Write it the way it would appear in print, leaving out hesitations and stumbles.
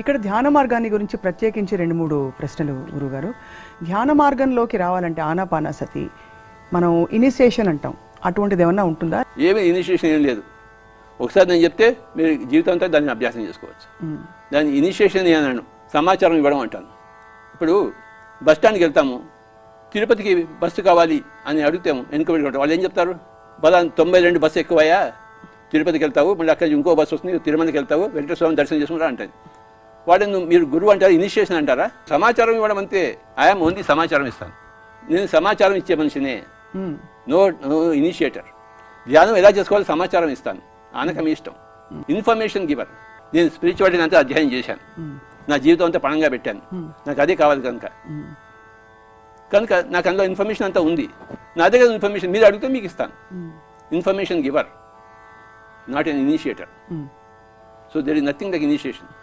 ఇక్కడ ధ్యాన మార్గాన్ని గురించి ప్రత్యేకించి 2-3 ప్రశ్నలు గురుగారు. ధ్యాన మార్గంలోకి రావాలంటే ఆనాపానసతి మనం ఇనిషియేషన్ అంటాం, అటువంటిది ఏమన్నా ఉంటుందా? ఏమీ ఇనిషియేషన్ ఏం లేదు. ఒకసారి నేను చెప్తే మీరు జీవితం అంతా దాన్ని అభ్యాసం చేసుకోవచ్చు. దాన్ని ఇనిషియేషన్ అన్నాను, సమాచారం ఇవ్వడం అంటాను. ఇప్పుడు బస్ స్టాండ్కి వెళ్తాము, తిరుపతికి బస్సు కావాలి అని అడుగుతాము, వెనుక పెట్టుకుంటాం. వాళ్ళు ఏం చెప్తారు? బలా 92 బస్సు ఎక్కువయ్యా, తిరుపతికి వెళ్తావు, మళ్ళీ అక్కడ ఇంకో బస్సు వస్తుంది, తిరుమలకి వెళ్తావు, వెంకటేశ్వర స్వామి దర్శనం చేసుకుంటా అంటారు. వాడిని మీరు గురువు అంటారు, ఇనిషియేషన్ అంటారా? సమాచారం ఇవ్వడం అంతే. ఐఎమ్ ఓన్లీ సమాచారం ఇస్తాను. నేను సమాచారం ఇచ్చే మనిషినే, నో ఇనిషియేటర్. ధ్యానం ఎలా చేసుకోవాలో సమాచారం ఇస్తాను, ఆనక మీ ఇష్టం. Information giver. నేను స్పిరిచువాలిటీని అంతా అధ్యయనం చేశాను, నా జీవితం అంతా పణంగా పెట్టాను, నాకు అదే కావాలి కనుక నాకు అందులో ఇన్ఫర్మేషన్ అంతా ఉంది. నా దగ్గర ఇన్ఫర్మేషన్ మీరు అడిగితే మీకు ఇస్తాను. Information giver, not an initiator. So there is nothing like initiation.